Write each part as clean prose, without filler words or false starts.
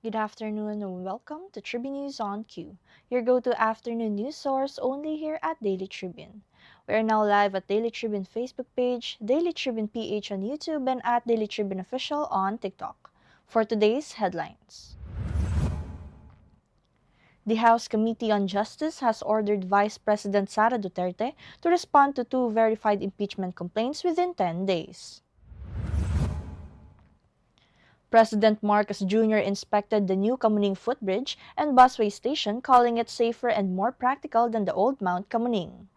Good afternoon and welcome to Tribune News on Q, your go-to afternoon news source only here at Daily Tribune. We are now live at Daily Tribune Facebook page, Daily Tribune PH on YouTube, and at Daily Tribune Official on TikTok. For today's headlines. The House Committee on Justice has ordered Vice President Sara Duterte to respond to two verified impeachment complaints within 10 days. President Marcos Jr. inspected the new Kamuning footbridge and busway station, calling it safer and more practical than the old Mount Kamuning.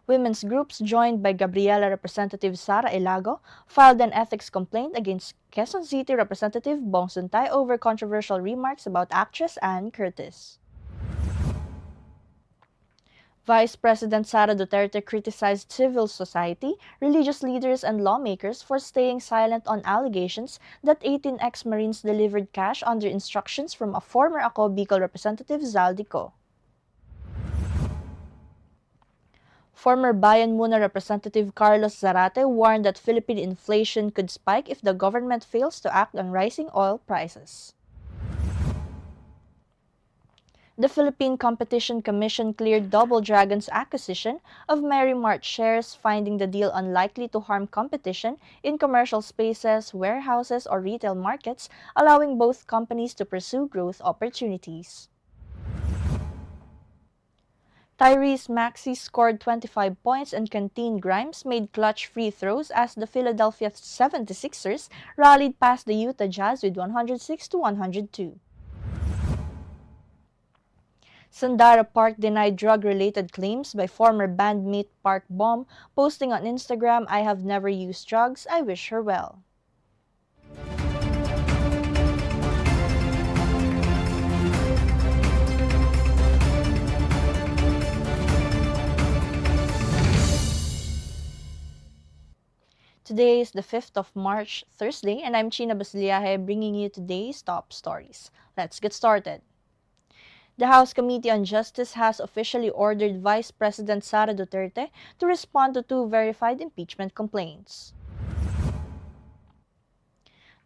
Women's groups joined by Gabriela Representative Sara Ilago filed an ethics complaint against Quezon City Representative Bong Suntay over controversial remarks about actress Ann Curtis. Vice President Sara Duterte criticized civil society, religious leaders, and lawmakers for staying silent on allegations that 18 ex-Marines delivered cash under instructions from a former Ako Bicol representative, Zaldico. Former Bayan Muna Representative Carlos Zarate warned that Philippine inflation could spike if the government fails to act on rising oil prices. The Philippine Competition Commission cleared Double Dragon's acquisition of Mary Mart shares, finding the deal unlikely to harm competition in commercial spaces, warehouses, or retail markets, allowing both companies to pursue growth opportunities. Tyrese Maxey scored 25 points and Canteen Grimes made clutch free throws as the Philadelphia 76ers rallied past the Utah Jazz with 106-102. Sandara Park denied drug-related claims by former bandmate Park Bom, posting on Instagram, "I have never used drugs, I wish her well." Today is the 5th of March, Thursday, and I'm Chynna Basillaje bringing you today's top stories. Let's get started. The House Committee on Justice has officially ordered Vice President Sara Duterte to respond to two verified impeachment complaints.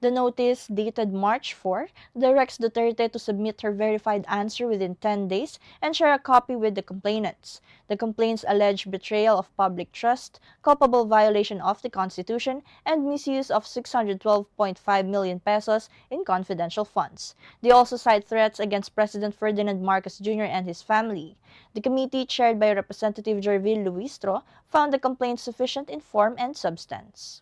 The notice, dated March 4, directs Duterte to submit her verified answer within 10 days and share a copy with the complainants. The complaints allege betrayal of public trust, culpable violation of the Constitution, and misuse of 612.5 million pesos in confidential funds. They also cite threats against President Ferdinand Marcos Jr. and his family. The committee, chaired by Representative Jorvil Luistro, found the complaints sufficient in form and substance.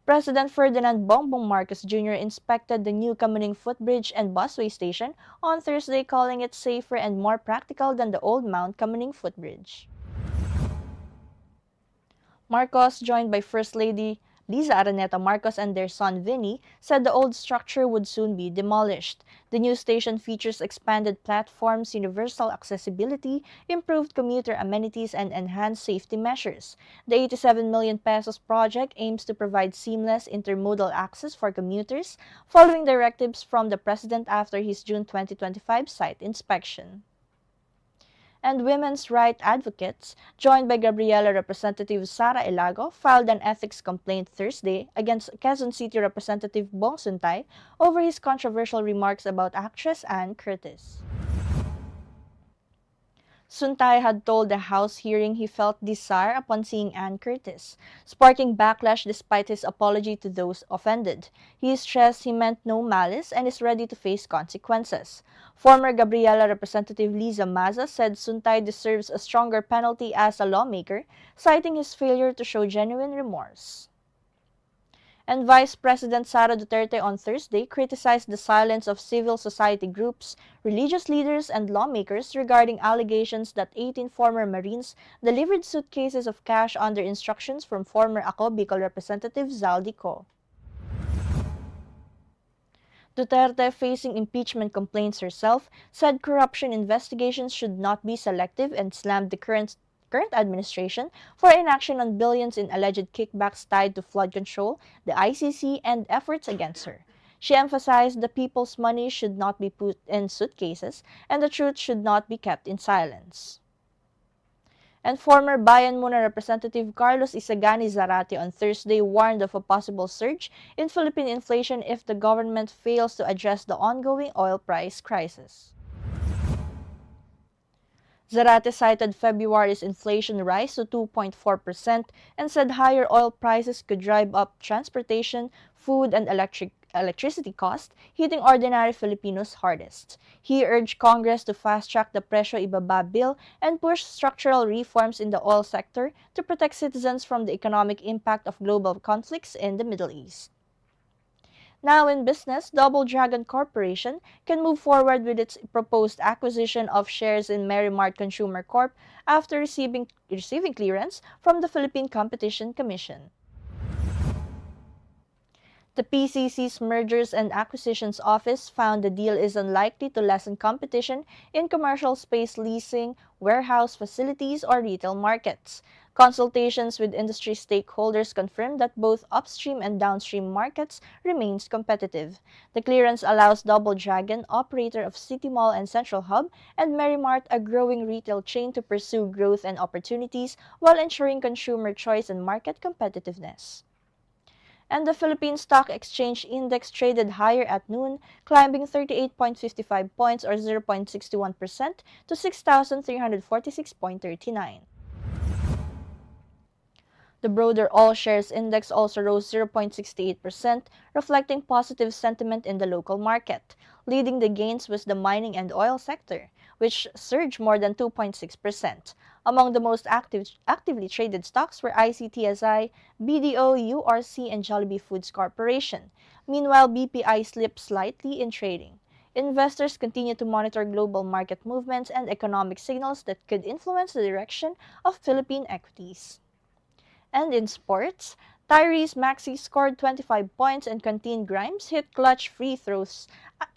President Ferdinand Bongbong Marcos Jr. inspected the new Kamuning footbridge and busway station on Thursday, calling it safer and more practical than the old Mount Kamuning footbridge. Marcos, joined by First Lady Liza Araneta Marcos and their son Vinny, said the old structure would soon be demolished. The new station features expanded platforms, universal accessibility, improved commuter amenities, and enhanced safety measures. The 87 million pesos project aims to provide seamless intermodal access for commuters, following directives from the President after his June 2025 site inspection. And women's rights advocates, joined by Gabriela Representative Sara Ilago, filed an ethics complaint Thursday against Quezon City Representative Bong Suntay over his controversial remarks about actress Ann Curtis. Suntay had told the House hearing he felt desire upon seeing Ann Curtis, sparking backlash despite his apology to those offended. He stressed he meant no malice and is ready to face consequences. Former Gabriela Representative Liza Maza said Suntay deserves a stronger penalty as a lawmaker, citing his failure to show genuine remorse. And Vice President Sara Duterte on Thursday criticized the silence of civil society groups, religious leaders, and lawmakers regarding allegations that 18 former Marines delivered suitcases of cash under instructions from former Ako Bicol Representative Zaldico. Duterte, facing impeachment complaints herself, said corruption investigations should not be selective and slammed the current administration for inaction on billions in alleged kickbacks tied to flood control, the ICC, and efforts against her. She emphasized the people's money should not be put in suitcases and the truth should not be kept in silence. And former Bayan Muna Representative Carlos Isagani Zarate on Thursday warned of a possible surge in Philippine inflation if the government fails to address the ongoing oil price crisis. Zarate cited February's inflation rise to 2.4% and said higher oil prices could drive up transportation, food, and electricity costs, hitting ordinary Filipinos hardest. He urged Congress to fast-track the Presyo Ibaba bill and push structural reforms in the oil sector to protect citizens from the economic impact of global conflicts in the Middle East. Now in business, Double Dragon Corporation can move forward with its proposed acquisition of shares in Merrimart Consumer Corp after receiving clearance from the Philippine Competition Commission. The PCC's Mergers and Acquisitions Office found the deal is unlikely to lessen competition in commercial space leasing, warehouse facilities, or retail markets. Consultations with industry stakeholders confirmed that both upstream and downstream markets remains competitive. The clearance allows Double Dragon, operator of City Mall and Central Hub, and Merrimart, a growing retail chain, to pursue growth and opportunities while ensuring consumer choice and market competitiveness. And the Philippine Stock Exchange Index traded higher at noon, climbing 38.55 points or 0.61% to 6,346.39. The broader all-shares index also rose 0.68%, reflecting positive sentiment in the local market. Leading the gains was the mining and oil sector, which surged more than 2.6%. Among the most actively traded stocks were ICTSI, BDO, URC, and Jollibee Foods Corporation. Meanwhile, BPI slipped slightly in trading. Investors continue to monitor global market movements and economic signals that could influence the direction of Philippine equities. And in sports, Tyrese Maxey scored 25 points and Quentin Grimes hit clutch free throws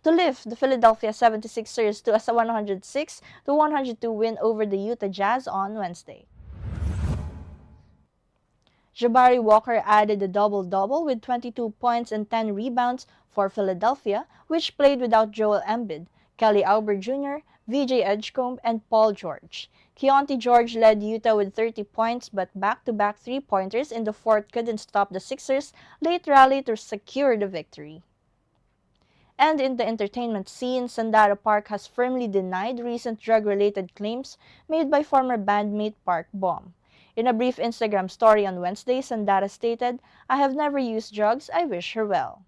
to lift the Philadelphia 76ers to a 106-102 win over the Utah Jazz on Wednesday. Jabari Walker added a double-double with 22 points and 10 rebounds for Philadelphia, which played without Joel Embiid, Kelly Oubre Jr., VJ Edgecombe, and Paul George. Keontae George led Utah with 30 points, but back-to-back three-pointers in the fourth couldn't stop the Sixers' late rally to secure the victory. And in the entertainment scene, Sandara Park has firmly denied recent drug-related claims made by former bandmate Park Bom. In a brief Instagram story on Wednesday, Sandara stated, "I have never used drugs, I wish her well."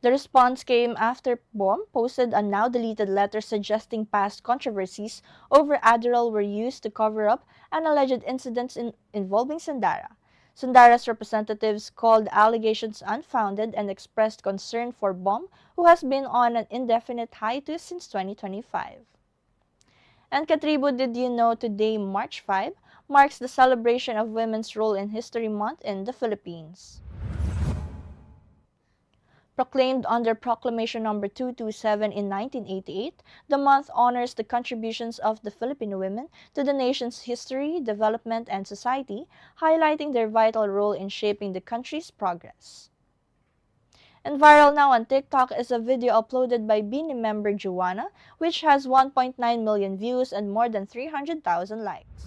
The response came after Bom posted a now-deleted letter suggesting past controversies over Adderall were used to cover up an alleged incident involving Sandara. Sandara's representatives called allegations unfounded and expressed concern for Bom, who has been on an indefinite hiatus since 2025. And Katribo, did you know today, March 5, marks the celebration of Women's Role in History Month in the Philippines. Proclaimed under Proclamation No. 227 in 1988, the month honors the contributions of the Filipino women to the nation's history, development, and society, highlighting their vital role in shaping the country's progress. And viral now on TikTok is a video uploaded by Bini member Joanna, which has 1.9 million views and more than 300,000 likes.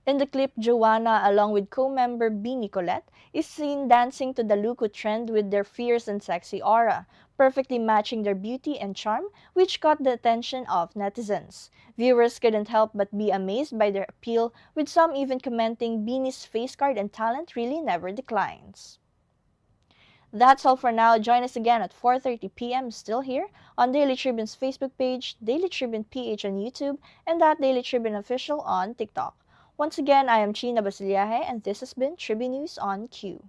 In the clip, Joanna, along with co-member Bini Colette, is seen dancing to the Luku trend with their fierce and sexy aura, perfectly matching their beauty and charm, which caught the attention of netizens. Viewers couldn't help but be amazed by their appeal, with some even commenting Bini's face card and talent really never declines. That's all for now. Join us again at 4:30 p.m. still here on Daily Tribune's Facebook page, Daily Tribune PH on YouTube, and at Daily Tribune Official on TikTok. Once again, I am Chynna, and this has been Tribune News on Q.